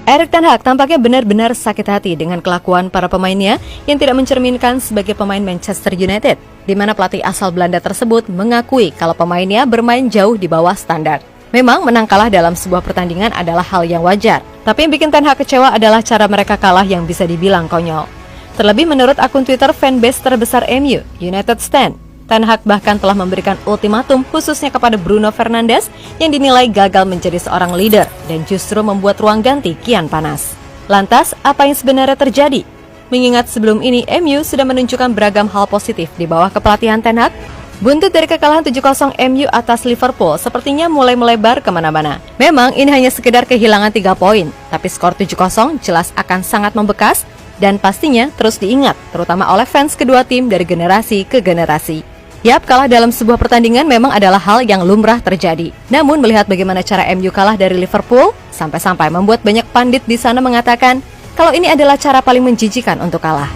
Erik ten Hag tampaknya benar-benar sakit hati dengan kelakuan para pemainnya yang tidak mencerminkan sebagai pemain Manchester United, di mana pelatih asal Belanda tersebut mengakui kalau pemainnya bermain jauh di bawah standar. Memang menang kalah dalam sebuah pertandingan adalah hal yang wajar, tapi yang bikin Ten Hag kecewa adalah cara mereka kalah yang bisa dibilang konyol. Terlebih menurut akun Twitter fanbase terbesar MU, United Stand, Ten Hag bahkan telah memberikan ultimatum khususnya kepada Bruno Fernandes yang dinilai gagal menjadi seorang leader dan justru membuat ruang ganti kian panas. Lantas, apa yang sebenarnya terjadi? Mengingat sebelum ini MU sudah menunjukkan beragam hal positif di bawah kepelatihan Ten Hag, buntut dari kekalahan 7-0 MU atas Liverpool sepertinya mulai melebar kemana-mana. Memang ini hanya sekedar kehilangan 3 poin, tapi skor 7-0 jelas akan sangat membekas dan pastinya terus diingat, terutama oleh fans kedua tim dari generasi ke generasi. Yap, kalah dalam sebuah pertandingan memang adalah hal yang lumrah terjadi. Namun melihat bagaimana cara MU kalah dari Liverpool, sampai-sampai membuat banyak pandit di sana mengatakan kalau ini adalah cara paling menjijikan untuk kalah.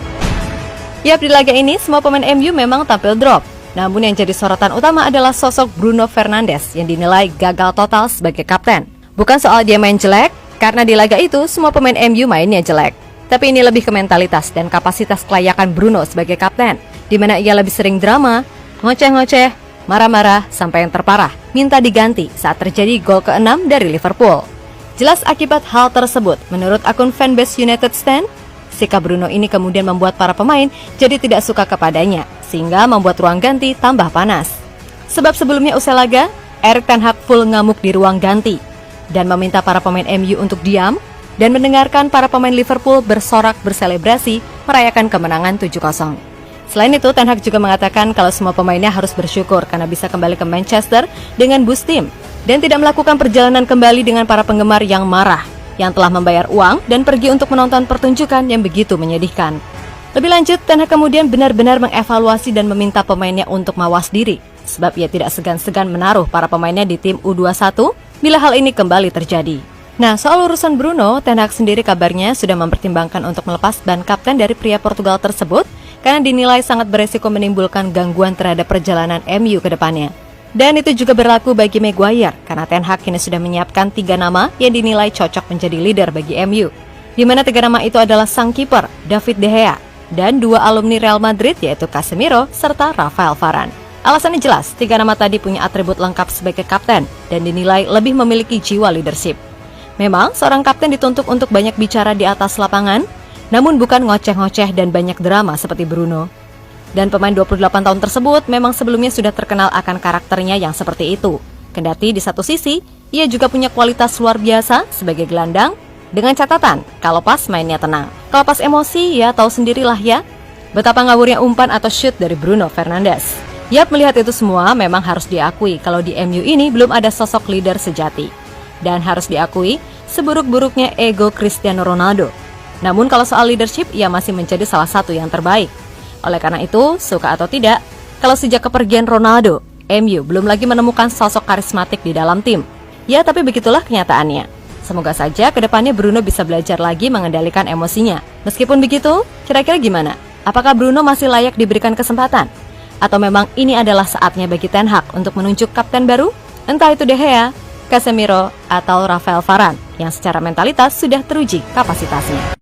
Yap, di laga ini semua pemain MU memang tampil drop. Namun yang jadi sorotan utama adalah sosok Bruno Fernandes yang dinilai gagal total sebagai kapten. Bukan soal dia main jelek, karena di laga itu semua pemain MU mainnya jelek. Tapi ini lebih ke mentalitas dan kapasitas kelayakan Bruno sebagai kapten, di mana ia lebih sering drama, ngoceh-ngoceh, marah-marah, sampai yang terparah minta diganti saat terjadi gol ke-6 dari Liverpool. Jelas akibat hal tersebut, menurut akun fanbase United Stand, sikap Bruno ini kemudian membuat para pemain jadi tidak suka kepadanya, sehingga membuat ruang ganti tambah panas. Sebab sebelumnya usai laga, Erik ten Hag full ngamuk di ruang ganti dan meminta para pemain MU untuk diam dan mendengarkan para pemain Liverpool bersorak berselebrasi merayakan kemenangan 7-0. Selain itu, Ten Hag juga mengatakan kalau semua pemainnya harus bersyukur karena bisa kembali ke Manchester dengan boost tim dan tidak melakukan perjalanan kembali dengan para penggemar yang marah yang telah membayar uang dan pergi untuk menonton pertunjukan yang begitu menyedihkan. Lebih lanjut, Ten Hag kemudian benar-benar mengevaluasi dan meminta pemainnya untuk mawas diri sebab ia tidak segan-segan menaruh para pemainnya di tim U21 bila hal ini kembali terjadi. Nah, soal urusan Bruno, Ten Hag sendiri kabarnya sudah mempertimbangkan untuk melepas ban kapten dari pria Portugal tersebut karena dinilai sangat beresiko menimbulkan gangguan terhadap perjalanan MU ke depannya. Dan itu juga berlaku bagi Maguire, karena Ten Hag kini sudah menyiapkan 3 nama yang dinilai cocok menjadi leader bagi MU. Di mana 3 nama itu adalah sang kiper, David De Gea, dan 2 alumni Real Madrid yaitu Casemiro serta Rafael Varane. Alasannya jelas, 3 nama tadi punya atribut lengkap sebagai kapten dan dinilai lebih memiliki jiwa leadership. Memang, seorang kapten dituntut untuk banyak bicara di atas lapangan, namun bukan ngoceh-ngoceh dan banyak drama seperti Bruno. Dan pemain 28 tahun tersebut memang sebelumnya sudah terkenal akan karakternya yang seperti itu. Kendati di satu sisi, ia juga punya kualitas luar biasa sebagai gelandang, dengan catatan kalau pas mainnya tenang. Kalau pas emosi, ya tahu sendirilah ya, betapa ngawurnya umpan atau shoot dari Bruno Fernandes. Yap, melihat itu semua memang harus diakui kalau di MU ini belum ada sosok leader sejati. Dan harus diakui, seburuk-buruknya ego Cristiano Ronaldo. Namun kalau soal leadership, ia masih menjadi salah satu yang terbaik. Oleh karena itu, suka atau tidak, kalau sejak kepergian Ronaldo, MU belum lagi menemukan sosok karismatik di dalam tim. Ya, tapi begitulah kenyataannya. Semoga saja kedepannya Bruno bisa belajar lagi mengendalikan emosinya. Meskipun begitu, kira-kira gimana? Apakah Bruno masih layak diberikan kesempatan? Atau memang ini adalah saatnya bagi Ten Hag untuk menunjuk kapten baru? Entah itu De Gea, Casemiro, atau Rafael Varane yang secara mentalitas sudah teruji kapasitasnya.